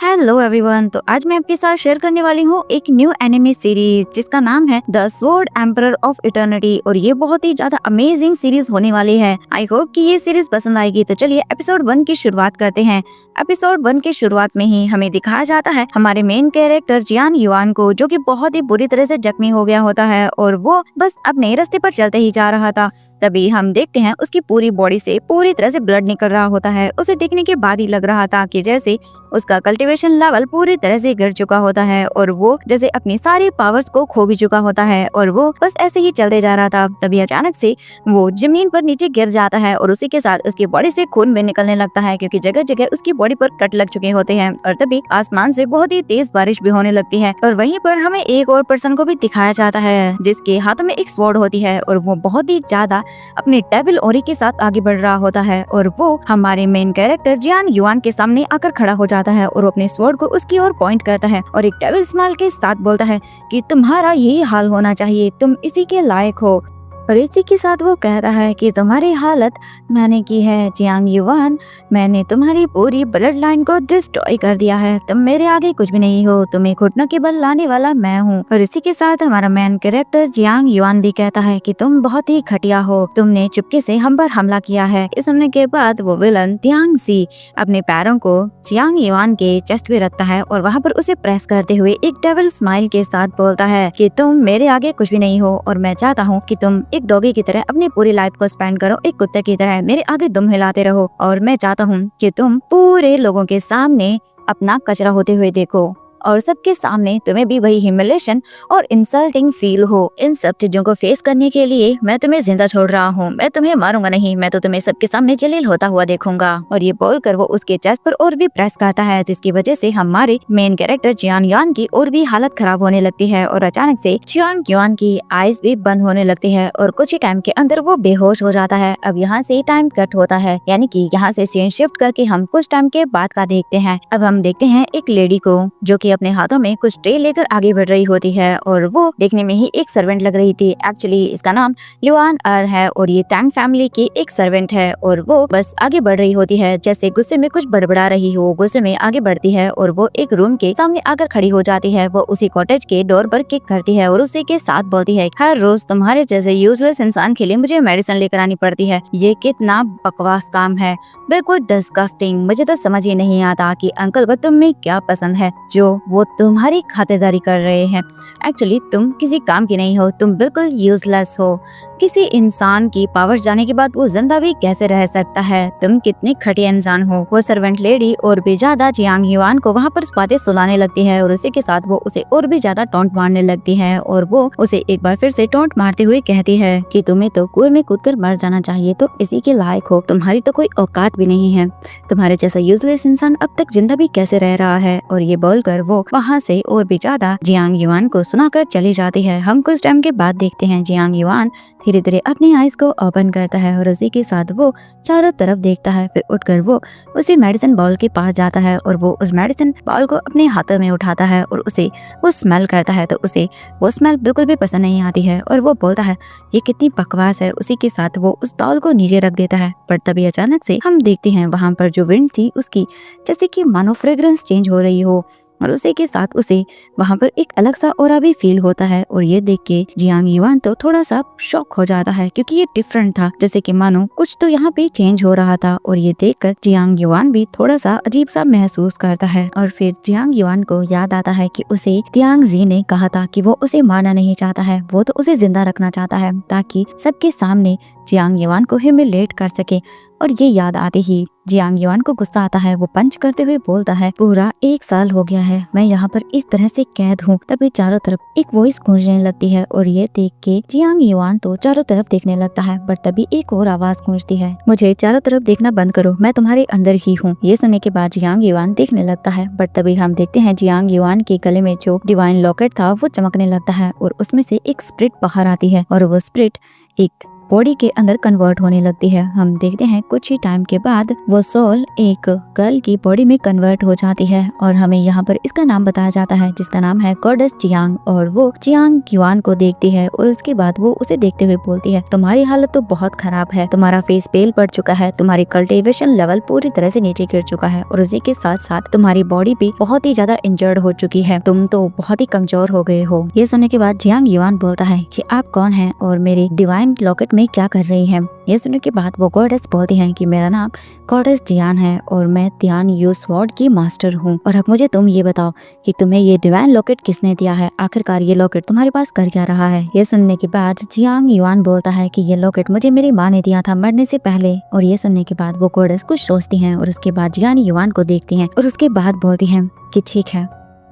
Hello everyone. तो आज मैं आपके साथ शेयर करने वाली हूँ एक न्यू एनिमे सीरीज जिसका नाम है the sword emperor of eternity और ये बहुत ही ज्यादा अमेजिंग सीरीज होने वाली है। आई होप कि ये सीरीज पसंद आएगी। तो चलिए एपिसोड 1 की शुरुआत करते हैं। एपिसोड 1 की शुरुआत में ही हमें दिखाया जाता है हमारे मेन कैरेक्टर जियान युआन को, जो कि बहुत ही बुरी तरह से जख्मी हो गया होता है और वो बस अपने रास्ते पर चलते ही जा रहा था। तभी हम देखते हैं उसकी पूरी बॉडी से पूरी तरह से ब्लड निकल रहा होता है। उसे देखने के बाद ही लग रहा था कि जैसे उसका कल्टीवेशन लेवल पूरी तरह से गिर चुका होता है और वो जैसे अपनी सारी पावर्स को खो भी चुका होता है और वो बस ऐसे ही चलते जा रहा था। तभी अचानक से वो जमीन पर नीचे गिर जाता है और उसी के साथ उसकी बॉडी से खून भी निकलने लगता है, क्योंकि जगह जगह उसकी बॉडी पर कट लग चुके होते हैं। और तभी आसमान से बहुत ही तेज बारिश भी होने लगती है और वहीं पर हमें एक और पर्सन को भी दिखाया जाता है जिसके हाथों में एक स्वॉर्ड होती है और वो बहुत ही ज्यादा अपने डेविल ओरी के साथ आगे बढ़ रहा होता है और वो हमारे मेन कैरेक्टर जियान युआन के सामने आकर खड़ा हो जाता है और अपने स्वॉर्ड को उसकी ओर पॉइंट करता है और एक डेविल स्माइल के साथ बोलता है कि तुम्हारा यही हाल होना चाहिए, तुम इसी के लायक हो। और इसी के साथ वो कह रहा है कि तुम्हारी हालत मैंने की है जियांग युआन, मैंने तुम्हारी पूरी ब्लड लाइन को डिस्ट्रॉय कर दिया है, तुम मेरे आगे कुछ भी नहीं हो, तुम्हें घुटनों के बल लाने वाला मैं हूँ। और इसी के साथ हमारा मेन कैरेक्टर जियांग युआन भी कहता है कि तुम बहुत ही घटिया हो, तुमने चुपके से हम पर हमला किया है। इस सुनने के बाद वो विलन तियांग सी अपने पैरों को जियांग युआन के चेस्ट पे रखता है और वहाँ पर उसे प्रेस करते हुए एक डेविल स्माइल के साथ बोलता है कि तुम मेरे आगे कुछ भी नहीं हो और मैं चाहता हूँ कि तुम एक डॉगी की तरह अपनी पूरी लाइफ को स्पेंड करो, एक कुत्ते की तरह मेरे आगे दुम हिलाते रहो और मैं चाहता हूँ कि तुम पूरे लोगों के सामने अपना कचरा होते हुए देखो और सबके सामने तुम्हें भी वही ह्यूमिलेशन और इंसल्टिंग फील हो। इन सब चीजों को फेस करने के लिए मैं तुम्हें जिंदा छोड़ रहा हूँ, मैं तुम्हें मारूंगा नहीं, मैं तो तुम्हें सबके सामने जलील होता हुआ देखूंगा। और ये बोलकर वो उसके चेस्ट पर और भी प्रेस करता है, जिसकी वजह से हमारे मेन कैरेक्टर जियान युआन की और भी हालत खराब होने लगती है और अचानक से जियान युआन की आईज भी बंद होने लगती है और कुछ ही टाइम के अंदर वो बेहोश हो जाता है। अब यहाँ से टाइम कट होता है, यानी कि यहाँ से सीन शिफ्ट करके हम कुछ टाइम के बाद का देखते हैं। अब हम देखते हैं एक लेडी को जो कि अपने हाथों में कुछ ट्रे लेकर आगे बढ़ रही होती है और वो देखने में ही एक सर्वेंट लग रही थी। एक्चुअली इसका नाम ल्यूआन अर है और ये टैंग फैमिली की एक सर्वेंट है और वो बस आगे बढ़ रही होती है जैसे गुस्से में कुछ बड़बड़ा रही हो। गुस्से में आगे बढ़ती है और वो एक रूम के सामने आकर खड़ी हो जाती है। वो उसी कॉटेज के डोर पर किक करती है और उसी के साथ बोलती है, हर रोज तुम्हारे जैसे यूजलेस इंसान के लिए मुझे मेडिसिन लेकर आनी पड़ती है, ये कितना बकवास काम है, बिल्कुल डिस्गस्टिंग। मुझे तो समझ ही नहीं आता कि अंकल को तुम में क्या पसंद है जो वो तुम्हारी खातिरदारी कर रहे हैं। एक्चुअली तुम किसी काम की नहीं हो, तुम बिल्कुल यूजलेस हो। किसी इंसान की पावर्स जाने के बाद वो जिंदा भी कैसे रह सकता है, तुम कितने घटिया इंसान हो। वो सर्वेंट लेडी और भी ज्यादा जियांग युआन को वहाँ पर बातें सुलाने लगती है और उसी के साथ वो उसे और भी ज्यादा टोंट मारने लगती है और वो उसे एक बार फिर से टोंट मारते हुए कहती है कि तुम्हें तो कुएं में कूदकर मर जाना चाहिए, तो इसी के लायक हो, तुम्हारी तो कोई औकात भी नहीं है, तुम्हारे जैसा यूजलेस इंसान अब तक जिंदा भी कैसे रह रहा है। और ये बोलकर वो वहाँ से और भी ज्यादा जियांग युआन को सुनाकर चली जाती है। हम कुछ टाइम के बाद देखते हैं जियांग युआन धीरे धीरे अपनी आईज को ओपन करता है और उसी के साथ वो चारों तरफ देखता है। फिर उठकर वो उसी मेडिसिन बॉल के पास जाता है और वो उस मेडिसिन बॉल को अपने हाथों में उठाता है और उसे वो स्मेल करता है तो उसे वो स्मेल बिल्कुल भी पसंद नहीं आती है और वो बोलता है ये कितनी बकवास है। उसी के साथ वो उस बॉल को नीचे रख देता है। पर तभी अचानक से हम देखते हैं वहाँ पर जो विंड थी उसकी जैसे कि मानो फ्रेग्रेंस चेंज हो रही हो और उसी के साथ उसे वहाँ पर एक अलग सा ऑरा भी फील होता है। और ये देख के जियांग युआन तो थोड़ा सा शॉक हो जाता है क्योंकि ये डिफरेंट था, जैसे कि मानो कुछ तो यहाँ पे चेंज हो रहा था। और ये देखकर जियांग युआन भी थोड़ा सा अजीब सा महसूस करता है। और फिर जियांग युआन को याद आता है कि उसे तियांग जी ने कहा था कि वो उसे मारना नहीं चाहता है, वो तो उसे जिंदा रखना चाहता है ताकि सबके सामने जियांग युआन को ह्यूमिलेट कर सके। और ये याद आते ही जियांग युआन को गुस्सा आता है। वो पंच करते हुए बोलता है, पूरा 1 साल हो गया है मैं यहाँ पर इस तरह से कैद हूँ। तभी चारों तरफ एक वॉइस गूंजने लगती है और ये देख के जियांग युआन तो चारों तरफ देखने लगता है। पर तभी एक और आवाज गूंजती है, मुझे चारों तरफ देखना बंद करो, मैं तुम्हारे अंदर ही हूँ। ये सुनने के बाद जियांग युआन देखने लगता है। पर तभी हम देखते हैं जियांग युआन के गले में जो डिवाइन लॉकेट था वो चमकने लगता है और उसमें से एक स्प्रिट बाहर आती है और वो स्प्रिट एक बॉडी के अंदर कन्वर्ट होने लगती है। हम देखते हैं कुछ ही टाइम के बाद वो सोल एक गर्ल की बॉडी में कन्वर्ट हो जाती है और हमें यहाँ पर इसका नाम बताया जाता है जिसका नाम है गॉडेस चियांग। और वो चियांग युआन को देखती है और उसके बाद वो उसे देखते हुए बोलती है, तुम्हारी हालत तो बहुत खराब है, तुम्हारा फेस पेल पड़ चुका है, तुम्हारी कल्टिवेशन लेवल पूरी तरह से नीचे गिर चुका है और उसी के साथ साथ तुम्हारी बॉडी भी बहुत ही ज्यादा इंजर्ड हो चुकी है, तुम तो बहुत ही कमजोर हो गए हो। ये सुनने के बाद चियांग युआन बोलता है कि आप कौन हैं और मेरे डिवाइन लॉकेट में क्या कर रही हैं। ये सुनने के बाद वो गॉडेस बोलती हैं कि मेरा नाम गॉडेस जियान है और मैं तियान यू स्वॉर्ड की मास्टर हूँ। और अब मुझे तुम ये बताओ कि तुम्हें ये डिवाइन लॉकेट किसने दिया है, आखिरकार ये लॉकेट तुम्हारे पास कर क्या रहा है। ये सुनने के बाद चियांग युआन बोलता है कि ये लॉकेट मुझे मेरी माँ ने दिया था मरने से पहले। और ये सुनने के बाद वो गॉडेस कुछ सोचती हैं और उसके बाद चियांग युआन को देखती हैं और उसके बाद बोलती हैं कि ठीक है,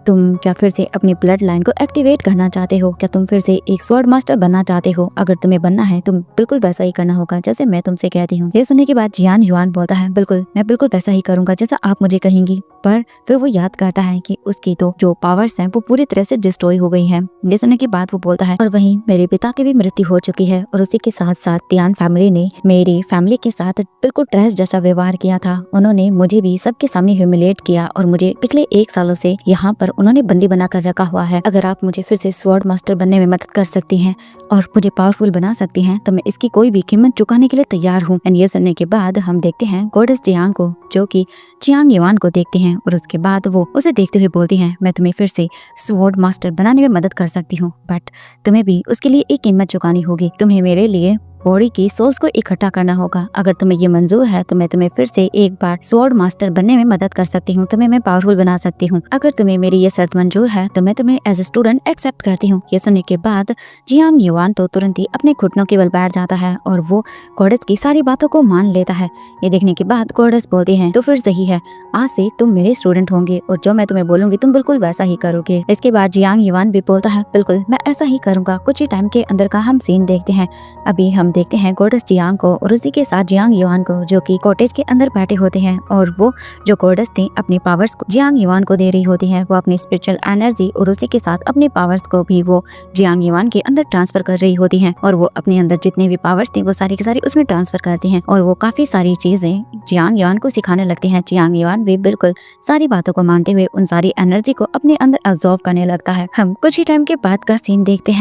तुम क्या फिर से अपनी ब्लड लाइन को एक्टिवेट करना चाहते हो, क्या तुम फिर से एक स्वॉर्ड मास्टर बनना चाहते हो। अगर तुम्हें बनना है तुम बिल्कुल वैसा ही करना होगा जैसे मैं तुमसे कहती हूँ। ये सुनने के बाद चियांग युआन बोलता है बिल्कुल, मैं बिल्कुल वैसा ही करूंगा जैसा आप मुझे कहेंगी। पर फिर वो याद करता है कि उसकी तो जो पावर्स हैं वो पूरी तरह से डिस्ट्रॉय हो गई हैं। ये सुनने के बाद वो बोलता है और वहीं मेरे पिता की भी मृत्यु हो चुकी है और उसी के साथ साथ तियान फैमिली ने मेरी फैमिली के साथ बिल्कुल ट्रेस जैसा व्यवहार किया था। उन्होंने मुझे भी सबके सामने ह्यूमिलेट किया और मुझे पिछले 1 सालों से यहाँ पर उन्होंने बंदी बना कर रखा हुआ है। अगर आप मुझे फिर से स्वॉर्ड मास्टर बनने में मदद कर सकती हैं और मुझे पावरफुल बना सकती हैं तो मैं इसकी कोई भी कीमत चुकाने के लिए तैयार हूँ। एंड ये सुनने के बाद हम देखते हैं गॉडेस जियांग को, जो कि चियांग युआन को देखते हैं और उसके बाद वो उसे देखते हुए बोलती हैं मैं तुम्हें फिर से स्वॉर्ड मास्टर बनाने में मदद कर सकती हूँ, बट तुम्हें भी उसके लिए एक कीमत चुकानी होगी। तुम्हें मेरे लिए बॉडी की सोल्स को इकट्ठा करना होगा। अगर तुम्हें ये मंजूर है तो मैं तुम्हें फिर से एक बार स्वॉर्ड मास्टर बनने में मदद कर सकती हूँ, तुम्हें मैं पावरफुल बना सकती हूँ। अगर तुम्हें मेरी ये शर्त मंजूर है तो मैं तुम्हें एज ए स्टूडेंट एक्सेप्ट करती हूँ। ये सुनने के बाद चियांग युआन तो तुरंत ही अपने घुटनों के बल बैठ जाता है और वो गॉडेस की सारी बातों को मान लेता है। ये देखने के बाद गॉडेस बोलती है तो फिर सही है, आज से तुम मेरे स्टूडेंट होंगे और जो मैं तुम्हें बोलूंगी तुम बिल्कुल वैसा ही करोगे। इसके बाद चियांग युआन भी बोलता है बिल्कुल मैं ऐसा ही करूंगा। कुछ ही टाइम के अंदर का हम सीन देखते हैं। अभी हम देखते हैं गॉडेस चियांग को और उसी के साथ चियांग युआन को, जो कि कॉटेज के अंदर बैठे होते हैं और वो जो गॉडेस थी अपनी पावर्स को चियांग युआन को दे रही होती है। वो अपनी स्पिरिचुअल एनर्जी और उसी के साथ अपने पावर्स को भी वो चियांग युआन के अंदर ट्रांसफर कर रही होती हैं और वो अपने अंदर जितने भी पावर्स थी वो सारी की सारी उसमें ट्रांसफर करती हैं और वो काफी सारी चीजें चियांग युआन को सिखाने लगती हैं। चियांग युआन भी बिल्कुल सारी बातों को मानते हुए उन सारी एनर्जी को अपने अंदर अब्सॉर्ब करने लगता है। हम कुछ ही टाइम के बाद का सीन देखते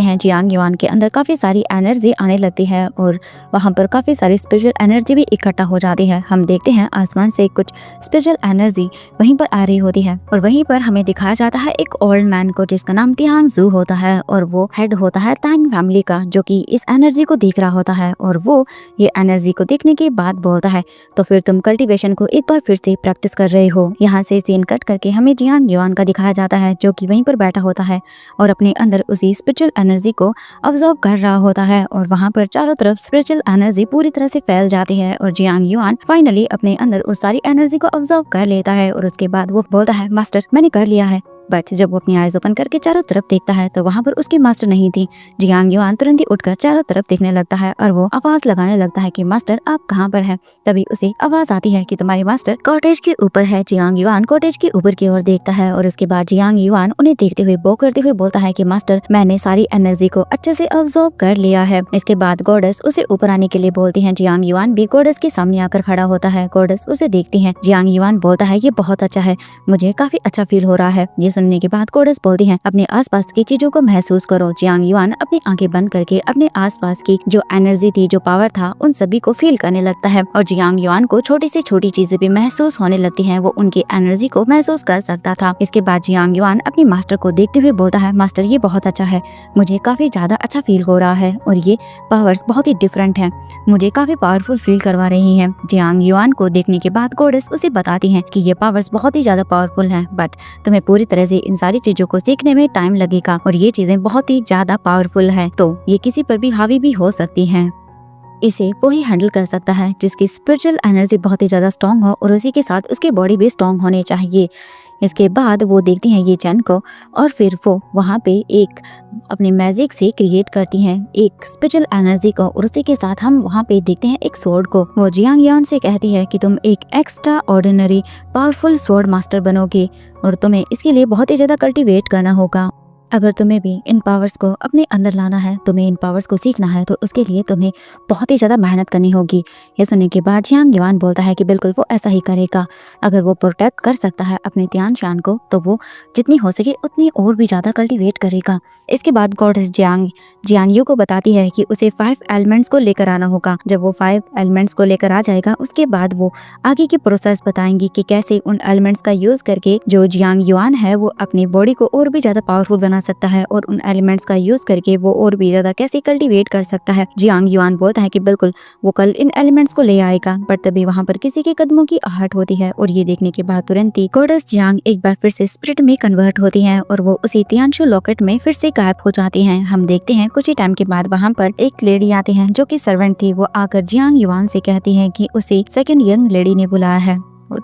हैं। चियांग युआन के अंदर काफी सारी एनर्जी आने लगती है और वहाँ पर काफी सारी स्पिरिचुअल एनर्जी भी इकट्ठा हो जाती है। हम देखते हैं आसमान से कुछ स्पिरिचुअल एनर्जी वहीं पर आ रही होती है और वहीं पर हमें दिखाया जाता है एक ओल्ड मैन को जिसका नाम तियांग जू होता है और वो हेड होता है तांग फैमिली का, जो कि इस एनर्जी को देख रहा होता है और वो ये एनर्जी को देखने के बाद बोलता है तो फिर तुम कल्टीवेशन को एक बार फिर से प्रैक्टिस कर रहे हो। यहाँ से सीन कट करके हमें चियांग युआन का दिखाया जाता है जो कि वहीं पर बैठा होता है और अपने अंदर उसी स्पिरिचुअल एनर्जी को अब्सॉर्ब कर रहा होता है और वहाँ पर चारों तरफ स्पिरिचुअल एनर्जी पूरी तरह से फैल जाती है और चियांग युआन फाइनली अपने अंदर उस सारी एनर्जी को अब्सॉर्ब कर लेता है और उसके बाद वो बोलता है मास्टर मैंने कर लिया है। बट जब वो अपनी आईज ओपन करके चारों तरफ देखता है तो वहाँ पर उसकी मास्टर नहीं थी। चियांग युआन तुरंत ही उठकर चारों तरफ देखने लगता है और वो आवाज लगाने लगता है कि मास्टर आप कहाँ पर हैं। तभी उसे आवाज आती है कि तुम्हारी मास्टर कॉटेज के ऊपर है। चियांग युआन कॉटेज के ऊपर की ओर देखता है और उसके बाद चियांग युआन उन्हें देखते हुए बो करते हुए बोलता है कि मास्टर मैंने सारी एनर्जी को अच्छे से अब्सॉर्ब कर लिया है। इसके बाद गॉडेस उसे ऊपर आने के लिए बोलती है। चियांग युआन भी गॉडेस के सामने आकर खड़ा होता है। गॉडेस उसे देखती है। चियांग युआन बोलता है ये बहुत अच्छा है, मुझे काफी अच्छा फील हो रहा है। ये सुनने के बाद गॉडेस बोलती हैं अपने आसपास की चीजों को महसूस करो। चियांग युआन अपनी आंखें बंद करके अपने आसपास की जो एनर्जी थी, जो पावर था, उन सभी को फील करने लगता है और चियांग युआन को छोटी से छोटी चीजें भी महसूस होने लगती हैं। वो उनकी एनर्जी को महसूस कर सकता था। इसके बाद चियांग युआन अपनी मास्टर को देखते हुए बोलता है मास्टर ये बहुत अच्छा है, मुझे काफी ज्यादा अच्छा फील हो रहा है और ये पावर्स बहुत ही डिफरेंट हैं, मुझे काफी पावरफुल फील करवा रही हैं। चियांग युआन को देखने के बाद गॉडेस उसे बताती हैं कि ये पावर्स बहुत ही ज्यादा पावरफुल हैं, बट तुम्हें पूरी तरह से इन सारी चीजों को सीखने में टाइम लगेगा और ये चीजें बहुत ही ज्यादा पावरफुल है, तो ये किसी पर भी हावी भी हो सकती हैं। इसे वो ही हैंडल कर सकता है जिसकी स्पिरिचुअल एनर्जी बहुत ही ज्यादा स्ट्रॉन्ग हो और उसी के साथ उसकी बॉडी भी स्ट्रॉन्ग होनी चाहिए। इसके बाद वो देखती हैं ये चैन को और फिर वो वहाँ पे एक अपने मैजिक से क्रिएट करती हैं एक स्पिरिचुअल एनर्जी को और उसी के साथ हम वहाँ पे देखते हैं एक स्वॉर्ड को। वो चियांग युआन से कहती है कि तुम एक extra ordinary powerful sword master बनोगे और तुम्हें इसके लिए बहुत ही ज्यादा कल्टीवेट करना होगा। अगर तुम्हें भी इन पावर्स को अपने अंदर लाना है, तुम्हें इन पावर्स को सीखना है, तो उसके लिए तुम्हें बहुत ही ज़्यादा मेहनत करनी होगी। ये सुनने के बाद जियांग युआन बोलता है कि बिल्कुल वो ऐसा ही करेगा। अगर वो प्रोटेक्ट कर सकता है अपने तियानशान को, तो वो जितनी हो सके उतनी और भी ज़्यादा कल्टीवेट करेगा। इसके बाद गॉडेस जियांग यू को बताती है कि उसे 5 एलिमेंट्स को लेकर आना होगा। जब वो 5 एलिमेंट्स को लेकर आ जाएगा, उसके बाद वो आगे की प्रोसेस बताएंगी कि कैसे उन एलिमेंट्स का यूज़ करके जो जियांग युआन है वो अपनी बॉडी को और भी ज़्यादा पावरफुल बना सकता है, और उन एलिमेंट्स का यूज करके वो और भी ज्यादा कैसे कल्टीवेट कर सकता है। जियांग युआन बोलता है कि बिल्कुल वो कल इन एलिमेंट्स को ले आएगा, बट तभी वहाँ पर किसी के कदमों की आहट होती है, और ये देखने के बाद तुरंत ही गॉडेस जियांग एक बार फिर से स्पिरिट में कन्वर्ट होती है और वो उसी तियानशु लॉकेट में फिर से गायब हो जाती हैं। हम देखते हैं कुछ ही टाइम के बाद वहाँ पर एक लेडी आती है जो कि सर्वेंट थी। वो आकर जियांग युआन से कहती है कि उसे सेकंड यंग लेडी ने बुलाया है,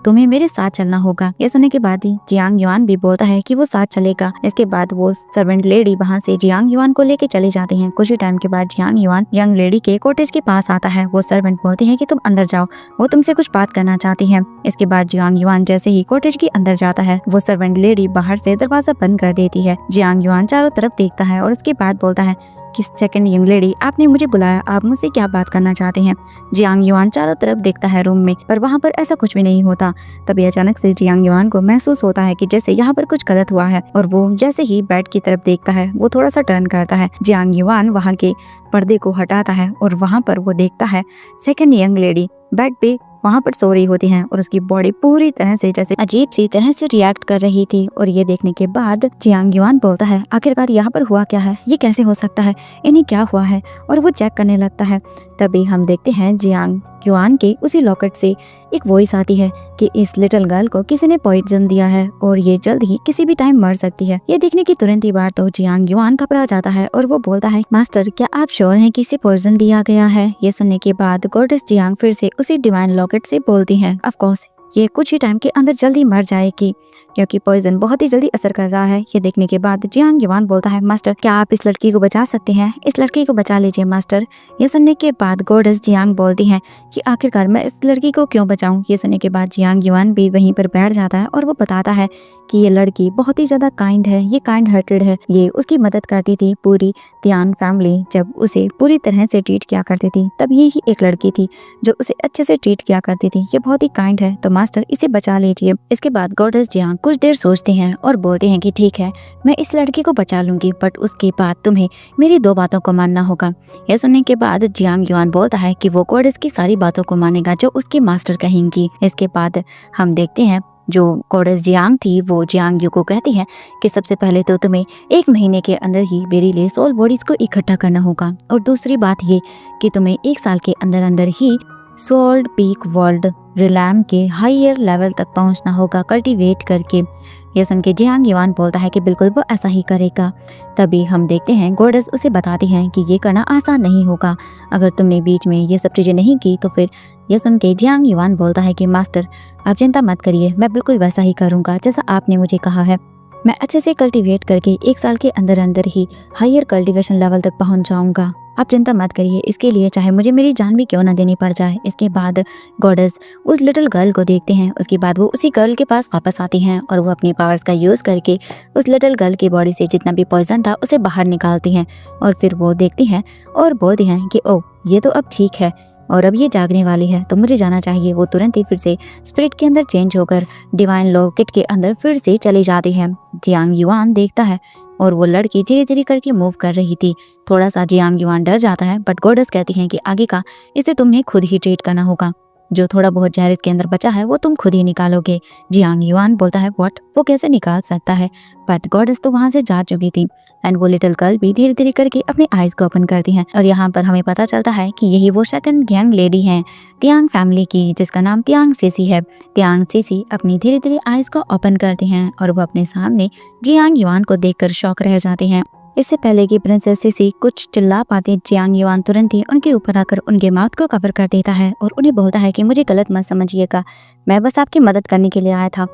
तुम्हें मेरे साथ चलना होगा। ये सुनने के बाद ही जियांग युआन भी बोलता है कि वो साथ चलेगा। इसके बाद वो सर्वेंट लेडी वहाँ से जियांग युआन को लेके चले जाते हैं। कुछ ही टाइम के बाद जियांग युआन यंग लेडी के कॉटेज के पास आता है। वो सर्वेंट बोलती है कि तुम अंदर जाओ, वो तुमसे कुछ बात करना चाहती है। इसके बाद जियांग युआन जैसे ही कॉटेज के अंदर जाता है, वो सर्वेंट लेडी बाहर से दरवाजा बंद कर देती है। जियांग युआन चारों तरफ देखता है और उसके बाद बोलता है कि सेकंड यंग लेडी, आपने मुझे बुलाया, आप मुझसे क्या बात करना चाहते हैं। जियांग युआन चारों तरफ देखता है रूम में, पर वहाँ पर ऐसा कुछ भी नहीं होता। तभी अचानक से जियांग युआन को महसूस होता है कि जैसे यहाँ पर कुछ गलत हुआ है, और वो जैसे ही बेड की तरफ देखता है वो थोड़ा सा टर्न करता है। जियांग युआन वहाँ के पर्दे को हटाता है और वहाँ पर वो देखता है सेकंड यंग लेडी बेड पे वहाँ पर सो रही होती है, और उसकी बॉडी पूरी तरह से जैसे अजीब सी तरह से रिएक्ट कर रही थी। और ये देखने के बाद जियांग युआन बोलता है आखिरकार यहाँ पर हुआ क्या है, ये कैसे हो सकता है, इन्हें क्या हुआ है, और वो चेक करने लगता है। तभी हम देखते हैं जियांग युआन के उसी लॉकेट से एक वॉइस आती है कि इस लिटिल गर्ल को किसी ने पॉइजन दिया है और ये जल्द ही किसी भी टाइम मर सकती है। ये देखने की तुरंत ही बार तो जियांग युआन घबरा जाता है और वो बोलता है मास्टर, क्या आप श्योर हैं कि इसे पॉइजन दिया गया है। ये सुनने के बाद गॉडेस जियांग फिर से उसी डिवाइन लॉकेट से बोलती है ऑफ कोर्स ये कुछ ही टाइम के अंदर जल्दी मर जाएगी, क्योंकि पॉइजन बहुत ही जल्दी असर कर रहा है। ये देखने के बाद जियांग युआन बोलता है मास्टर, क्या आप इस लड़की को बचा सकते हैं, इस लड़की को बचा लीजिए मास्टर। ये सुनने के बाद गॉडेस जियांग बोलती हैं कि आखिरकार मैं इस लड़की को क्यों बचाऊं। ये सुनने के बाद जियांग युआन भी वहीं पर बैठ जाता है और वो बताता है कि ये लड़की बहुत ही ज्यादा काइंड है, ये काइंड हार्टेड है, ये उसकी मदद करती थी पूरी तियान फैमिली जब उसे पूरी तरह से ट्रीट किया करती थी, तब ये ही एक लड़की थी जो उसे अच्छे से ट्रीट किया करती थी, ये बहुत ही काइंड है, तो मास्टर इसे बचा लीजिए। इसके बाद गॉडेस जियांग कुछ देर सोचते हैं और बोलते हैं कि ठीक है, मैं इस लड़की को बचा लूंगी, बट उसके बाद तुम्हें मेरी 2 बातों को मानना होगा। यह सुनने के बाद जियांग युआन बोलता है कि वो गॉडेस की सारी बातों को मानेगा जो उसके मास्टर कहेंगी। इसके बाद हम देखते हैं जो गॉडेस जियांग थी वो जियांग यू को कहती है कि सबसे पहले तो तुम्हें 1 महीने के अंदर ही मेरे लिए सोल बॉडीज को इकट्ठा करना होगा, और दूसरी बात ये कि तुम्हें 1 साल के अंदर अंदर ही सोल्ड पीक वर्ल्ड रिलैम के हायर लेवल तक पहुंचना होगा कल्टीवेट करके। यह सुन के जियांग युआन बोलता है कि बिल्कुल वो ऐसा ही करेगा। तभी हम देखते हैं गॉडेस उसे बताती हैं कि ये करना आसान नहीं होगा, अगर तुमने बीच में ये सब चीज़ें नहीं की तो फिर। यह सुन के जियांग युआन बोलता है कि मास्टर आप चिंता मत करिए, मैं बिल्कुल वैसा ही करूँगा जैसा आपने मुझे कहा है। मैं अच्छे से कल्टीवेट करके 1 साल के अंदर अंदर ही हायर कल्टीवेशन लेवल तक पहुँच जाऊँगा, आप चिंता मत करिए इसके लिए, चाहे मुझे मेरी जान भी क्यों ना देनी पड़ जाए। इसके बाद गॉडेस उस लिटिल गर्ल को देखते हैं, उसके बाद वो उसी गर्ल के पास वापस आती हैं और वो अपनी पावर्स का यूज़ करके उस लिटिल गर्ल की बॉडी से जितना भी पॉइजन था उसे बाहर निकालती हैं, और फिर वो देखती हैं और बोलती हैं कि ओह ये तो अब ठीक है और अब ये जागने वाली है, तो मुझे जाना चाहिए। वो तुरंत ही फिर से स्पिरिट के अंदर चेंज होकर डिवाइन लॉकेट के अंदर फिर से चली जाती है। जियांग युआन देखता है और वो लड़की धीरे धीरे करके मूव कर रही थी। थोड़ा सा जियांग युआन डर जाता है, बट गॉडेस कहती हैं कि आगे का इसे तुम्हें खुद ही ट्रीट करना होगा, जो थोड़ा बहुत जहर इसके अंदर बचा है वो तुम खुद ही निकालोगे। जियांग युआन बोलता है व्हाट, वो कैसे निकाल सकता है, बट गॉडेस तो वहाँ से जा चुकी थी। एंड वो लिटिल गर्ल भी धीरे धीरे करके अपनी आइज को ओपन करती हैं, और यहाँ पर हमें पता चलता है कि यही वो सेकंड यंग लेडी हैं तियांग फैमिली की, जिसका नाम तियांग सीसी है। तियांग सीसी अपनी धीरे धीरे आइज को ओपन करती हैं और वो अपने सामने जियांग युआन को देखकर शॉक रह जाती हैं। इससे पहले कि प्रिंसेस सीसी कुछ चिल्ला पाती, जियांग युआन तुरंत ही उनके ऊपर आकर उनके माउथ को कवर कर देता है और उन्हें बोलता है कि मुझे गलत मत समझिएगा, मैं बस आपकी मदद करने के लिए आया था।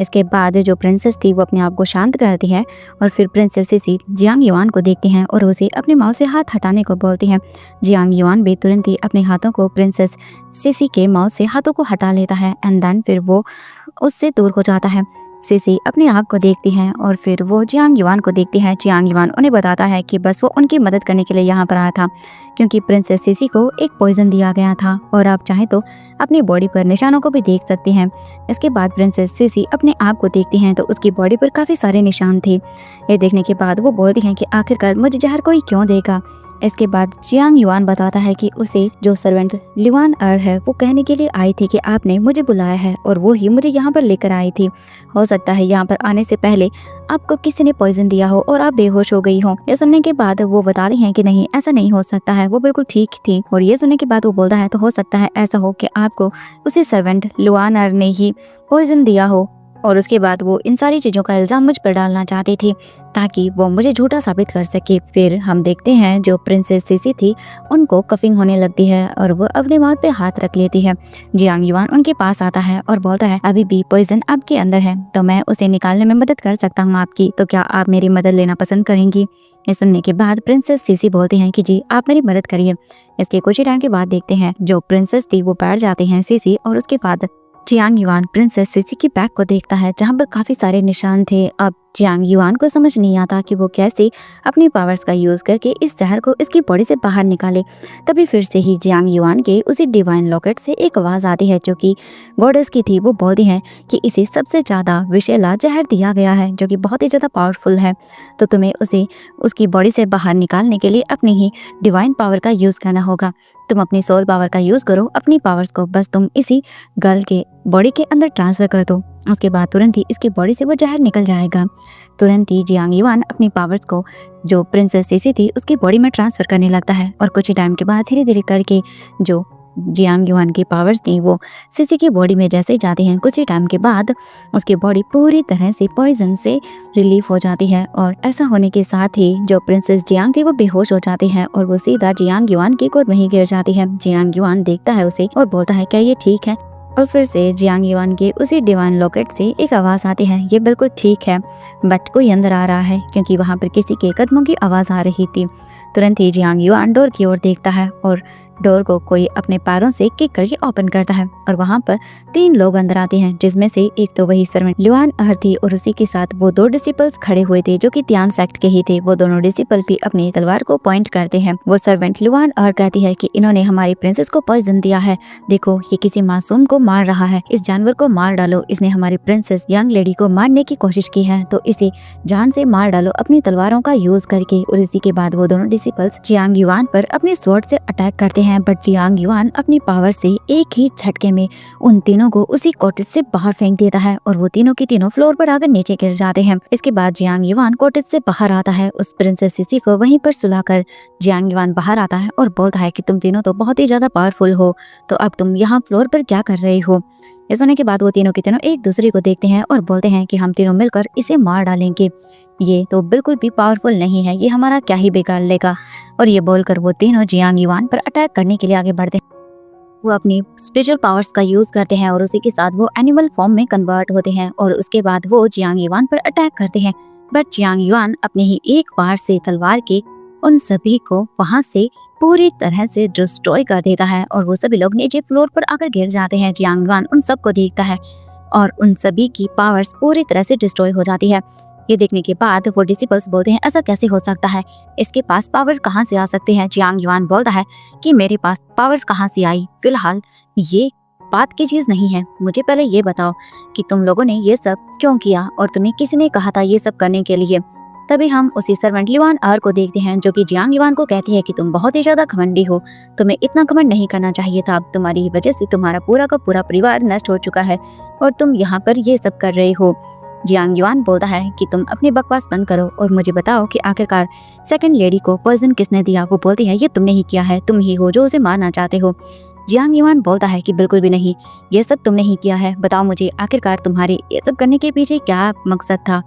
इसके बाद जो प्रिंसेस थी वो अपने आप को शांत करती है और फिर प्रिंसेस सीसी जियांग युआन को देखती हैं और उसे अपने माउथ से हाथ हटाने को बोलती हैं। जियांग युआन भी तुरंत ही अपने हाथों को प्रिंसेस सीसी के माउथ से हाथों को हटा लेता है एंड देन फिर वो उससे दूर हो जाता है। सिसी अपने आप को देखती है और फिर वो जियांग युआन को देखती है। जियांग युआन उन्हें बताता है कि बस वो उनकी मदद करने के लिए यहाँ पर आया था, क्योंकि प्रिंसेस सिसी को एक पॉइजन दिया गया था और आप चाहे तो अपनी बॉडी पर निशानों को भी देख सकते हैं। इसके बाद प्रिंसेस सिसी अपने आप को देखती हैं तो उसकी बॉडी पर काफी सारे निशान थे। ये देखने के बाद वो बोलती हैं कि आखिरकार मुझे जहर कोई क्यों देगा। इसके बाद जियांग युआन बताता है कि उसे जो सर्वेंट ल्यूआन er है वो कहने के लिए आई थी कि आपने मुझे बुलाया है और वो ही मुझे यहाँ पर लेकर आई थी। हो सकता है यहाँ पर आने से पहले आपको किसी ने पॉइजन दिया हो और आप बेहोश हो गई हो। ये सुनने के बाद वो बताती हैं कि नहीं, ऐसा नहीं हो सकता है, वो बिल्कुल ठीक थी। और ये सुनने के बाद वो बोलता है तो हो सकता है ऐसा हो कि आपको उसी सर्वेंट ल्यूआन er ने ही पॉइजन दिया हो। और उसके बाद वो इन सारी चीज़ों का इल्ज़ाम मुझ पर डालना चाहती थी ताकि वो मुझे झूठा साबित कर सके। फिर हम देखते हैं जो प्रिंसेस सिसी थी उनको कफिंग होने लगती है और वो अपने माउथ पे हाथ रख लेती है। जियांग युआन उनके पास आता है और बोलता है अभी भी पॉइजन आपके अंदर है तो मैं उसे निकालने में मदद कर सकता हूँ आपकी, तो क्या आप मेरी मदद लेना पसंद करेंगी। ये सुनने के बाद प्रिंसेस सिसी बोलती हैं कि जी आप मेरी मदद करिए। इसके कुछ ही टाइम के बाद देखते हैं जो प्रिंसेस थी वो बैठ जाते हैं सिसी और उसके बाद जियांग युआन प्रिंसेस सिसी की बैग को देखता है जहाँ पर काफी सारे निशान थे। अब जियांग युआन को समझ नहीं आता कि वो कैसे अपनी पावर्स का यूज करके इस जहर को इसकी बॉडी से बाहर निकाले। तभी फिर से ही जियांग युआन के उसी डिवाइन लॉकेट से एक आवाज आती है जो कि गॉडेस की थी। वो बोलती है कि इसे सबसे ज्यादा विषैला जहर दिया गया है जो कि बहुत ही ज्यादा पावरफुल है, तो तुम्हें उसे उसकी बॉडी से बाहर निकालने के लिए अपनी ही डिवाइन पावर का यूज करना होगा। तुम अपनी सोल पावर का यूज करो, अपनी पावर्स को बस तुम इसी गर्ल के बॉडी के अंदर ट्रांसफर कर दो। उसके बाद तुरंत ही इसकी बॉडी से वो जहर निकल जाएगा। तुरंत ही जियांग युआन अपनी पावर्स को जो प्रिंसेस सिसी थी उसकी बॉडी में ट्रांसफर करने लगता है और कुछ ही टाइम के बाद धीरे धीरे करके जो जियांग युआन की पावर्स थी वो सिसी की बॉडी में जैसे ही जाती हैं, कुछ ही टाइम के बाद उसकी बॉडी पूरी तरह से पॉइजन से रिलीफ हो जाती है। और ऐसा होने के साथ ही जो प्रिंसेस जियांग थी वो बेहोश हो जाती है और वो सीधा जियांग युआन की गोद में ही गिर जाती है। जियांग युआन देखता है उसे और बोलता है क्या ये ठीक है। और फिर से जियांग युआन के उसी डिवाइन लॉकेट से एक आवाज़ आती है, ये बिल्कुल ठीक है बट कोई अंदर आ रहा है, क्योंकि वहाँ पर किसी के कदमों की आवाज़ आ रही थी। तुरंत ही जियांग युआन डोर की ओर देखता है और डोर को कोई अपने पैरों से किक करके ओपन करता है और वहाँ पर 3 लोग अंदर आते हैं, जिसमें से एक तो वही सर्वेंट ल्यूआन er थी और उसी के साथ वो 2 डिसिपल्स खड़े हुए थे जो कि तियान सेक्ट के ही थे। वो दोनों डिसिपल भी अपनी तलवार को पॉइंट करते हैं। वो सर्वेंट ल्यूआन er कहती है कि इन्होंने हमारी प्रिंसेस को पॉइजन दिया है, देखो ये किसी मासूम को मार रहा है, इस जानवर को मार डालो, इसने हमारी प्रिंसेस यंग लेडी को मारने की कोशिश की है तो इसे जान से मार डालो अपनी तलवारों का यूज करके। और इसी के बाद वो दोनों डिसिपल्स जियांग युआन पर अपने स्वॉर्ड से अटैक करते हैं, बट जियांग युआन अपनी पावर से एक ही झटके में उन तीनों को उसी कॉटेज से बाहर फेंक देता है और वो तीनों की तीनों फ्लोर पर आकर नीचे गिर जाते हैं। इसके बाद जियांग युआन कॉटेज से बाहर आता है, उस प्रिंसेस सिसी को वहीं पर सुलाकर जियांग युआन बाहर आता है और बोलता है कि तुम तीनों तो बहुत ही ज्यादा पावरफुल हो, तो अब तुम यहाँ फ्लोर पर क्या कर रहे हो। ये सुनने के बाद वो तीनों के तीनों एक दूसरे को देखते हैं और बोलते हैं कि हम तीनों मिलकर इसे मार डालेंगे, ये तो बिल्कुल भी पावरफुल नहीं है, ये हमारा क्या ही बिगाड़ लेगा। और ये बोलकर वो तीनों जियांग युआन पर अटैक करने के लिए आगे बढ़ते हैं। वो अपनी स्पेशल पावर्स का यूज करते हैं और उसी के साथ वो एनिमल फॉर्म में कन्वर्ट होते हैं और उसके बाद वो जियांग युआन पर अटैक करते हैं, बट जियांग युआन अपने ही एक बार से तलवार के उन सभी को वहां से पूरी तरह से डिस्ट्रॉय कर देता है और वो सभी लोग नीचे फ्लोर पर आकर गिर जाते हैं। जियांग युआन उन सबको देखता है और उन सभी की पावर्स पूरी तरह से डिस्ट्रॉय हो जाती है। ये देखने के बाद वो डिसिपल्स बोलते हैं ऐसा कैसे हो सकता है, इसके पास पावर्स कहाँ से आ सकते हैं। जियांग युआन बोलता है कि मेरे पास पावर्स कहाँ से आई, फिलहाल ये बात की चीज नहीं है, मुझे पहले ये बताओ कि तुम लोगों ने ये सब क्यों किया और तुम्हें किसने कहा था ये सब करने के लिए। तभी हम उसी सर्वेंट ल्यूआन er को देखते हैं जो कि जियांग युआन को कहती है कि तुम बहुत ही ज्यादा घमंडी हो, तुम्हें इतना घमंड नहीं करना चाहिए था, तुम्हारी वजह से तुम्हारा पूरा का पूरा परिवार नष्ट हो चुका है और तुम यहाँ पर ये सब कर रहे हो। जियांग युआन बोलता है कि तुम अपनी बकवास बंद करो और मुझे बताओ कि आखिरकार सेकंड लेडी को पॉइजन किसने दिया। वो बोलती है ये तुमने ही किया है, तुम ही हो जो उसे मारना चाहते हो। जियांग युआन बोलता है कि बिल्कुल भी नहीं, ये सब तुमने ही किया है, बताओ मुझे आखिरकार तुम्हारे ये सब करने के पीछे क्या मकसद था।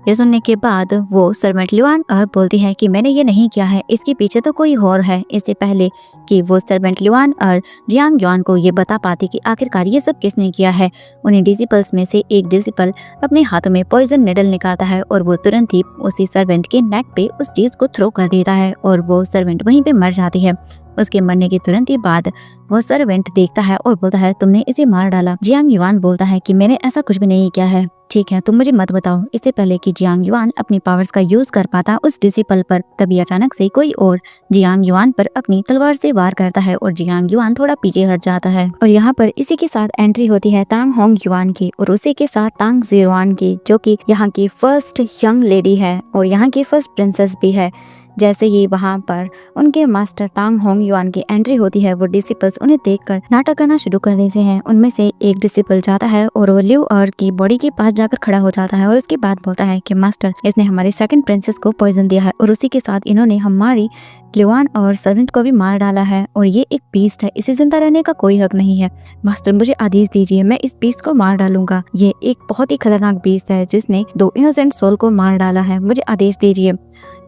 ये सुनने के बाद वो सर्वेंट ल्यूआन er बोलती है कि मैंने ये नहीं किया है, इसके पीछे तो कोई और है। इससे पहले कि वो सर्वेंट ल्यूआन er जियांग युआन को ये बता पाती कि आखिरकार ये सब किसने किया है, उन्हीं डिसिपल्स में से एक डिसिपल अपने हाथों में पॉइजन निडल निकालता है और वो तुरंत ही उसी सर्वेंट के नेक पे उस चीज को थ्रो कर देता है और वो सर्वेंट वहीं पे मर जाती है। उसके मरने के तुरंत ही बाद वो सर्वेंट देखता है और बोलता है तुमने इसे मार डाला। जियांग युआन बोलता है कि मैंने ऐसा कुछ भी नहीं किया है। ठीक है, तुम मुझे मत बताओ। इससे पहले कि जियांग युआन अपनी पावर्स का यूज कर पाता उस डिसिपल पर, तभी अचानक से कोई और जियांग युआन पर अपनी तलवार से वार करता है और जियांग युआन थोड़ा पीछे हट जाता है। और यहाँ पर इसी के साथ एंट्री होती है तांग होंग युआन की और उसी के साथ तांग ज़ीरुआन की, जो कि यहाँ की फर्स्ट यंग लेडी है और यहाँ की फर्स्ट प्रिंसेस भी है। जैसे ही वहाँ पर उनके मास्टर तांग होंग युआन की एंट्री होती है, वो डिसिपल्स उन्हें देखकर नाटक करना शुरू कर देते हैं। उनमें से एक डिसिपल जाता है और वो लिव और की बॉडी के पास जाकर खड़ा हो जाता है और उसके बाद बोलता है कि मास्टर, इसने हमारी सेकंड प्रिंसेस को पॉइजन दिया है और उसी के साथ इन्होंने हमारी लिवान और सर्वेंट को भी मार डाला है और ये एक बीस्ट है, इसे जिंदा रहने का कोई हक नहीं है। मास्टर, मुझे आदेश दीजिए, मैं इस बीस्ट को मार डालूंगा। ये एक बहुत ही खतरनाक बीस्ट है जिसने 2 इनोसेंट सोल को मार डाला है, मुझे आदेश दीजिए।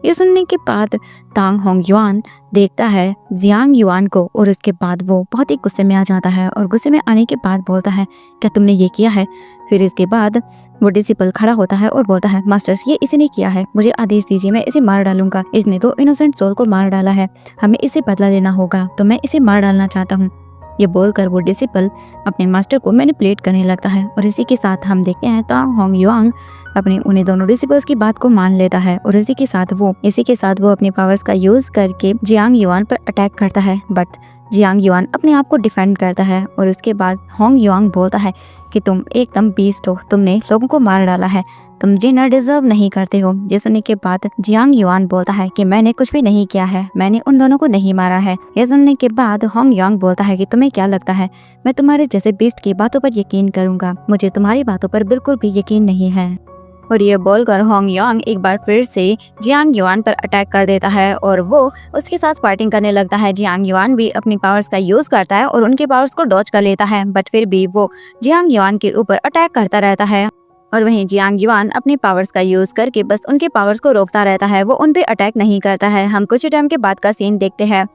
ये सुनने के बाद तांग होंग युआन देखता है जियांग युआन को और उसके बाद वो बहुत ही गुस्से में आ जाता है और गुस्से में आने के बाद बोलता है क्या तुमने ये किया है? फिर इसके बाद वो डिसिपल खड़ा होता है और बोलता है मास्टर, ये इसने किया है, मुझे आदेश दीजिए, मैं इसे मार डालूंगा। इसने 2 इनोसेंट सोल को मार डाला है, हमें इसे बदला लेना होगा, तो मैं इसे मार डालना चाहता हूँ। ये बोलकर वो डिसिपल अपने मास्टर को मैनिपुलेट करने लगता है और इसी के साथ हम देखते हैं तांग होंग युआन अपने उन्हें दोनों डिसिपल्स की बात को मान लेता है और इसी के साथ वो अपने पावर्स का यूज करके जियांग युआन पर अटैक करता है। बट जियांग युआन अपने आप को डिफेंड करता है और उसके बाद होंग युआन बोलता है कि तुम एकदम बीस्ट हो, तुमने लोगों को मार डाला है, तुम जिन्ना डिजर्व नहीं करते हो। ये सुनने के बाद जियांग युआन बोलता है कि मैंने कुछ भी नहीं किया है, मैंने उन दोनों को नहीं मारा है। ये सुनने के बाद होंग युआन बोलता है कि तुम्हें क्या लगता है मैं तुम्हारे जैसे बीस्ट की बातों पर यकीन करूंगा? मुझे तुम्हारी बातों पर बिल्कुल भी यकीन नहीं है। और ये बोलकर होंग युआन एक बार फिर से जियांग युआन पर अटैक कर देता है और वो उसके साथ फाइटिंग करने लगता है। जियांग युआन भी अपनी पावर्स का यूज करता है और उनके पावर्स को डॉज कर लेता है, बट फिर भी वो जियांग युआन के ऊपर अटैक करता रहता है। और वहीं जियांग युआन अपने पावर्स का यूज करके बस उनके पावर्स को रोकता रहता है, वो उन पे अटैक नहीं करता है। हम कुछ टाइम के बाद का सीन देखते हैं।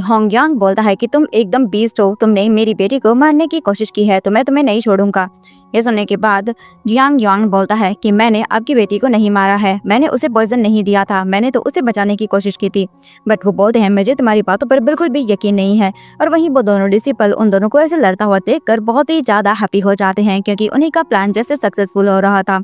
होंग युआन बोलता है कि तुम एकदम बीस्ट हो, तुमने मेरी बेटी को मारने की कोशिश की है तो मैं तुम्हें नहीं छोड़ूंगा। ये सुनने के बाद जियांग युआन बोलता है कि मैंने आपकी बेटी को नहीं मारा है, मैंने उसे पॉइजन नहीं दिया था, मैंने तो उसे बचाने की कोशिश की थी। बट वो बोलते हैं मुझे तुम्हारी बातों पर बिल्कुल भी यकीन नहीं है। और वहीं वो दोनों डिसिपल उन दोनों को ऐसे लड़ता हुआ देखकर बहुत ही ज्यादा हैप्पी हो जाते हैं क्योंकि उन्हीं का प्लान जैसे सक्सेसफुल हो रहा था।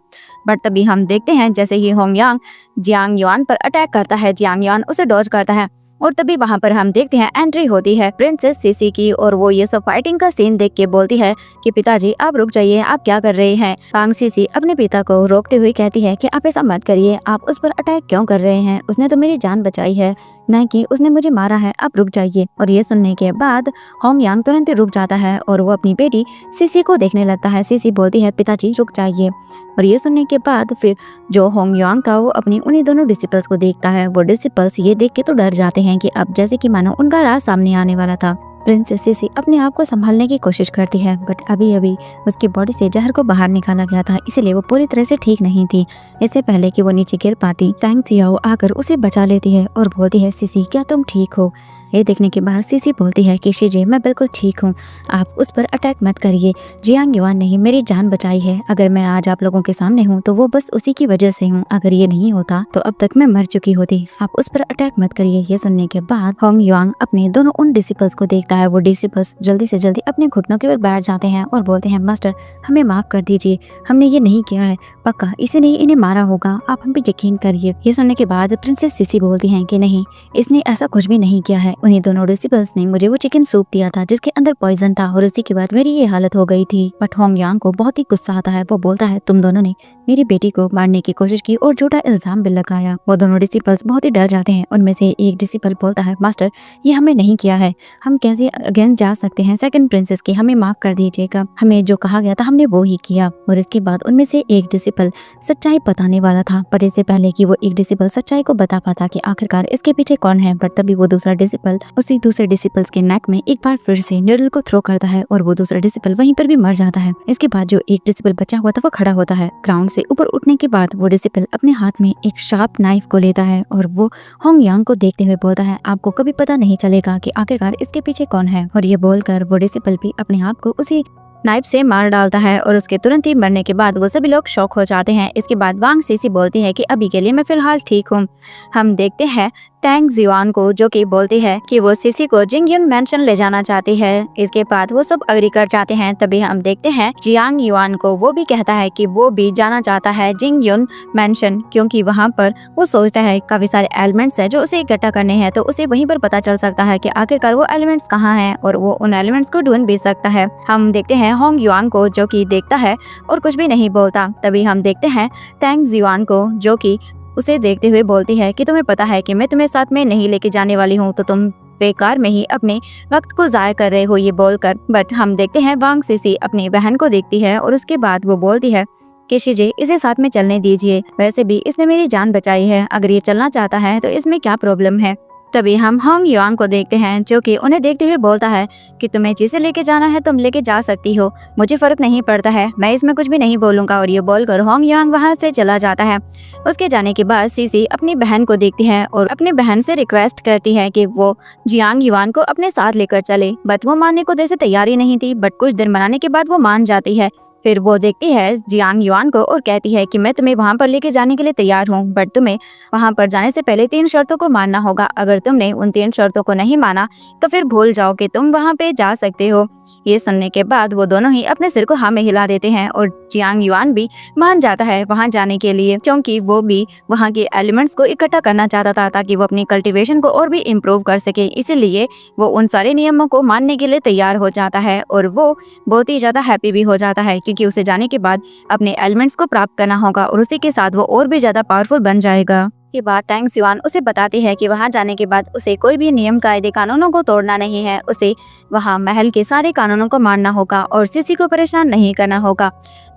बट तभी हम देखते हैं जैसे ही होंग युआन जियांग युआन पर अटैक करता है, जियांग युआन उसे डॉज करता है और तभी वहाँ पर हम देखते हैं एंट्री होती है प्रिंसेस सीसी की और वो ये सब फाइटिंग का सीन देख के बोलती है कि पिताजी आप रुक जाइए, आप क्या कर रहे हैं? पांग सीसी अपने पिता को रोकते हुए कहती है कि आप ऐसा मत करिए, आप उस पर अटैक क्यों कर रहे हैं? उसने तो मेरी जान बचाई है, न कि उसने मुझे मारा है, आप रुक जाइए। और ये सुनने के बाद होंग युआन तुरंत ही रुक जाता है और वो अपनी बेटी सीसी को देखने लगता है। सीसी बोलती है पिताजी रुक जाइए। और ये सुनने के बाद फिर जो होंग युआन था वो अपनी उन्हीं दोनों डिसिपल्स को देखता है। वो डिसिपल्स ये देख के तो डर जाते हैं कि अब जैसे कि मानो उनका राज सामने आने वाला था। प्रिंसेस सीसी अपने आप को संभालने की कोशिश करती है, बट अभी अभी उसकी बॉडी से जहर को बाहर निकाला गया था, इसलिए वो पूरी तरह से ठीक नहीं थी। इससे पहले कि वो नीचे गिर पाती, टैंग सियाओ आकर उसे बचा लेती है और बोलती है सीसी क्या तुम ठीक हो? ये देखने के बाद सीसी बोलती है कि शीजे मैं बिल्कुल ठीक हूँ, आप उस पर अटैक मत करिए। जियांग युआन ने मेरी जान बचाई है, अगर मैं आज आप लोगों के सामने हूँ तो वो बस उसी की वजह से हूँ, अगर ये नहीं होता तो अब तक मैं मर चुकी होती, आप उस पर अटैक मत करिए। ये सुनने के बाद होंग युआन अपने दोनों उन डिसिपल्स को देखता है। वो डिसिपल्स जल्दी से जल्दी अपने घुटनों के ऊपर बैठ जाते हैं और बोलते हैं मास्टर हमें माफ कर दीजिए, हमने ये नहीं किया है, पक्का इसे नहीं इन्हें मारा होगा, आप हम पे यकीन करिए। ये सुनने के बाद प्रिंसेस सीसी बोलती हैं कि नहीं, इसने ऐसा कुछ भी नहीं किया है, उन्हीं दोनों डिसिपल्स ने मुझे वो चिकन सूप दिया था जिसके अंदर पॉइजन था और उसी के बाद मेरी ये हालत हो गई थी। बट होंग युआन को बहुत ही गुस्सा आता है, वो बोलता है तुम दोनों ने मेरी बेटी को मारने की कोशिश की और झूठा इल्जाम भी लगाया। वो दोनों डिसिपल्स बहुत ही डर जाते हैं। उनमें से एक डिसिपल बोलता है मास्टर ये हमने नहीं किया है, हम कैसे अगेंस्ट जा सकते हैं सेकंड प्रिंसेस के, हमें माफ कर दीजिएगा, हमें जो कहा गया था हमने वो ही किया। और इसके बाद उनमें से एक डिसिपल सच्चाई बताने वाला था, पर इससे पहले कि वो एक डिसिपल सच्चाई को बता पाता कि आखिरकार इसके पीछे कौन है, बट तभी वो दूसरा डिसिपल उसी दूसरे डिसिपल्स के नेक में एक बार फिर से निडल को थ्रो करता है और वो दूसरा डिसिपल वहीं पर भी मर जाता है। इसके बाद जो एक डिसिपल बचा हुआ था वो खड़ा होता है। ग्राउंड से ऊपर उठने के बाद वो डिसिपल अपने हाथ में एक शार्प नाइफ को लेता है और वो होंग युआन को देखते हुए बोलता है आपको कभी पता नहीं चलेगा कि आखिरकार इसके पीछे कौन है। और ये बोलकर वो डिसिपल भी अपने आप को उसी नाइफ से मार डालता है और उसके तुरंत ही मरने के बाद वो सभी लोग शॉक हो जाते हैं। इसके बाद वांग सीसी बोलती है कि अभी के लिए मैं फिलहाल ठीक हूँ। हम देखते हैं टैंग जियान को, जो कि बोलती है कि वो सीसी को जिंगयुन मेंशन ले जाना चाहती है। इसके बाद वो सब अग्री कर जाते हैं। तभी हम देखते हैं जियांग युआन को, वो भी कहता है कि वो भी जाना चाहता है जिंगयुन मेंशन, क्योंकि वहाँ पर वो सोचता है काफी सारे एलिमेंट्स है जो उसे इकट्ठा करने हैं, तो उसे वहीं पर पता चल सकता है कि आखिरकार वो एलिमेंट्स कहाँ हैं और वो उन एलिमेंट्स को ढूंढ भी सकता है। हम देखते हैं होंग युआन को, जो कि देखता है और कुछ भी नहीं बोलता। तभी हम देखते हैं टैंग जियान को, जो कि उसे देखते हुए बोलती है कि तुम्हें पता है कि मैं तुम्हें साथ में नहीं लेके जाने वाली हूँ, तो तुम बेकार में ही अपने वक्त को जाया कर रहे हो, ये बोलकर। बट हम देखते हैं वांग सीसी अपनी बहन को देखती है और उसके बाद वो बोलती है कि शिजे, इसे साथ में चलने दीजिए, वैसे भी इसने मेरी जान बचाई है, अगर ये चलना चाहता है तो इसमें क्या प्रॉब्लम है। तभी हम होंग युआन को देखते हैं, जो कि उन्हें देखते हुए बोलता है कि तुम्हें जिसे लेके जाना है तुम लेके जा सकती हो, मुझे फर्क नहीं पड़ता है, मैं इसमें कुछ भी नहीं बोलूंगा। और ये बोलकर होंग युआन वहां से चला जाता है। उसके जाने के बाद सीसी अपनी बहन को देखती है और अपनी बहन से रिक्वेस्ट करती है कि वो जियांग युआन को अपने साथ लेकर चले, बट वो मानने को जैसे तैयारी नहीं थी। बट कुछ दिन मनाने के बाद वो मान जाती है। फिर वो देखती है जियांग युआन को और कहती है कि मैं तुम्हें वहां पर लेके जाने के लिए तैयार हूँ, बट तुम्हें वहां पर जाने से पहले 3 शर्तों को मानना होगा। अगर तुमने उन 3 शर्तों को नहीं माना तो फिर भूल जाओ कि तुम वहां पे जा सकते हो। ये सुनने के बाद वो दोनों ही अपने सिर को हाँ में हिला देते हैं और जियांग युआन भी मान जाता है वहां जाने के लिए, क्योंकि वो भी वहां के एलिमेंट्स को इकट्ठा करना चाहता था ताकि वो अपनी कल्टीवेशन को और भी इम्प्रूव कर सके। इसीलिए वो उन सारे नियमों को मानने के लिए तैयार हो जाता है और वो बहुत ही ज्यादा हैप्पी भी हो जाता है, क्योंकि उसे जाने के बाद अपने एलिमेंट्स को प्राप्त करना होगा और उसी के साथ वो और भी ज्यादा पावरफुल बन जाएगा। के बाद टैंग जियान उसे बताती है कि वहां जाने के बाद उसे कोई भी नियम कायदे कानूनों को तोड़ना नहीं है, उसे वहां महल के सारे कानूनों को मानना होगा और किसी को परेशान नहीं करना होगा।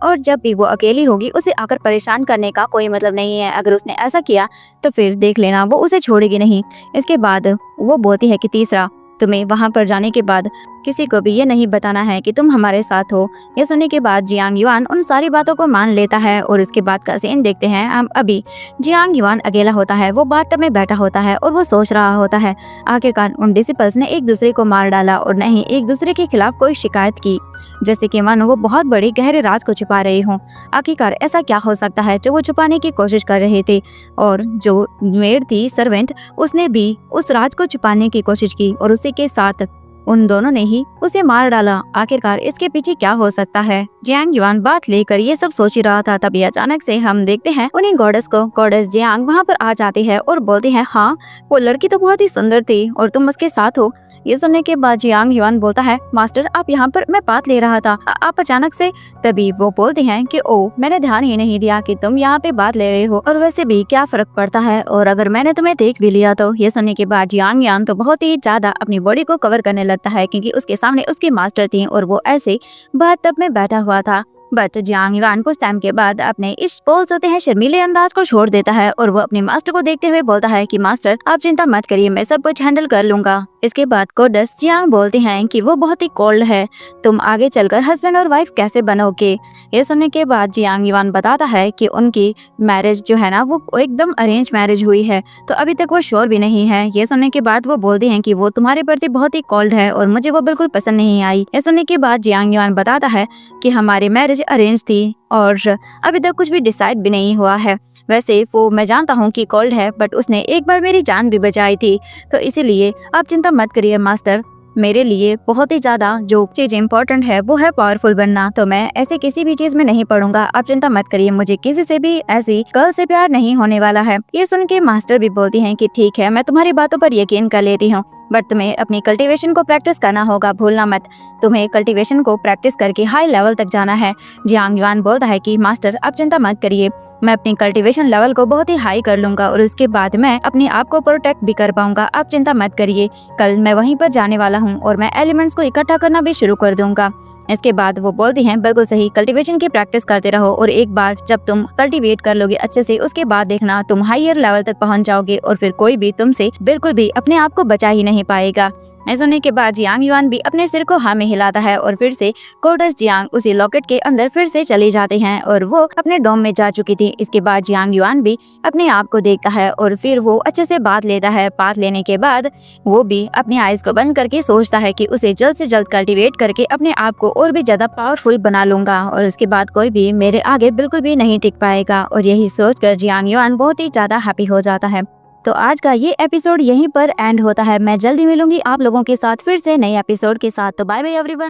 और जब भी वो अकेली होगी उसे आकर परेशान करने का कोई मतलब नहीं है, अगर उसने ऐसा किया तो फिर देख लेना वो उसे छोड़ेगी नहीं। इसके बाद वो बोलती है कि तीसरा, तुम्हें वहां पर जाने के बाद किसी को भी ये नहीं बताना है कि तुम हमारे साथ हो। ये सुनने के बाद जियांग युआन उन सारी बातों को मान लेता है और इसके बाद का सीन देखते हैं हम। अभी जियांग युआन अकेला होता है, वो बाथटब में बैठा होता है और वो सोच रहा होता है आखिरकार उन डिसिपल्स ने एक दूसरे को मार डाला और न ही एक दूसरे के खिलाफ कोई शिकायत की, जैसे कि मानो वो बहुत बड़ी गहरे राज को छुपा रहे हों। आखिरकार ऐसा क्या हो सकता है जो वो छुपाने की कोशिश कर रहे थे। और जो मेड थी सर्वेंट, उसने भी उस राज को छुपाने की कोशिश की और उसी के साथ उन दोनों ने ही उसे मार डाला। आखिरकार इसके पीछे क्या हो सकता है। जियांग युआन बात लेकर ये सब सोच ही रहा था, तभी अचानक से हम देखते हैं उन्हीं गॉडेस को। गॉडेस जियांग वहाँ पर आ जाती है और बोलती है, हाँ वो लड़की तो बहुत ही सुंदर थी और तुम उसके साथ हो। ये सुनने के बाद जियांग युआन बोलता है, मास्टर आप यहाँ पर, मैं बात ले रहा था, आप अचानक से। तभी वो बोलती हैं कि ओ मैंने ध्यान ही नहीं दिया कि तुम यहाँ पे बात ले रहे हो, और वैसे भी क्या फर्क पड़ता है, और अगर मैंने तुम्हें देख भी लिया तो। ये सुनने के बाद जियांग युआन तो बहुत ही ज्यादा अपनी बॉडी को कवर करने लगता है, क्योंकि उसके सामने उसकी मास्टर थी और वो ऐसे बाथटब में बैठा हुआ था। बट जियांग युआन कुछ टाइम के बाद अपने इस बोल सकते हैं शर्मीले अंदाज को छोड़ देता है और वो अपने मास्टर को देखते हुए बोलता है कि मास्टर आप चिंता मत करिए, मैं सब कुछ हैंडल कर लूंगा। इसके बाद गॉडेस जियांग बोलते हैं कि वो बहुत ही कोल्ड है, तुम आगे चलकर हस्बैंड और वाइफ कैसे बनोगे। ये सुनने के बाद जियांग युआन बताता है कि उनकी मैरिज जो है ना वो एकदम अरेंज मैरिज हुई है, तो अभी तक वो श्योर भी नहीं है। ये सुनने के बाद वो बोलते हैं कि वो तुम्हारे प्रति बहुत ही कोल्ड है और मुझे वो बिल्कुल पसंद नहीं आई। ये सुनने के बाद जियांग युआन बताता है कि हमारी मैरिज अरेंज थी और अभी तक कुछ भी डिसाइड भी नहीं हुआ है। वैसे वो मैं जानता हूँ कि कोल्ड है, बट उसने एक बार मेरी जान भी बचाई थी, तो इसीलिए आप चिंता मत करिए मास्टर। मेरे लिए बहुत ही ज्यादा जो चीज इम्पोर्टेंट है वो है पावरफुल बनना, तो मैं ऐसे किसी भी चीज में नहीं पड़ूंगा, आप चिंता मत करिए, मुझे किसी से भी ऐसी गर्ल से प्यार नहीं होने वाला है। ये सुन के मास्टर भी बोलती हैं कि ठीक है, मैं तुम्हारी बातों पर यकीन कर लेती हूँ, बट तुम्हें अपनी कल्टीवेशन को प्रैक्टिस करना होगा, भूलना मत, तुम्हें कल्टीवेशन को प्रैक्टिस करके हाई लेवल तक जाना है। जियांग युआन बोलता है कि मास्टर आप चिंता मत करिए, मैं अपनी कल्टीवेशन लेवल को बहुत ही हाई कर लूंगा और उसके बाद मैं अपने आप को प्रोटेक्ट भी कर पाऊंगा, आप चिंता मत करिए। कल मैं वहीं पर जाने वाला हूँ और मैं एलिमेंट्स को इकट्ठा करना भी शुरू कर दूंगा। इसके बाद वो बोलती हैं बिल्कुल सही, कल्टीवेशन की प्रैक्टिस करते रहो और एक बार जब तुम कल्टीवेट कर लोगे अच्छे से, उसके बाद देखना तुम हायर लेवल तक पहुंच जाओगे और फिर कोई भी तुमसे बिल्कुल भी अपने आप को बचा ही नहीं पाएगा। ऐसा सुनने के बाद जियांग युआन भी अपने सिर को हाँ में हिलाता है और फिर से गॉडेस जियांग उसी लॉकेट के अंदर फिर से चले जाते हैं और वो अपने डोम में जा चुकी थी। इसके बाद जियांग युआन भी अपने आप को देखता है और फिर वो अच्छे से बात लेता है। बात लेने के बाद वो भी अपनी आइज को बंद करके सोचता है कि उसे जल्द से जल्द कल्टीवेट करके अपने आप को और भी ज्यादा पावरफुल बना लूंगा और उसके बाद कोई भी मेरे आगे बिल्कुल भी नहीं टिक पाएगा। और यही सोचकर जियांग युआन बहुत ही ज्यादा हैप्पी हो जाता है। तो आज का ये एपिसोड यहीं पर एंड होता है। मैं जल्दी मिलूंगी आप लोगों के साथ फिर से नए एपिसोड के साथ। तो बाय बाय एवरीवन।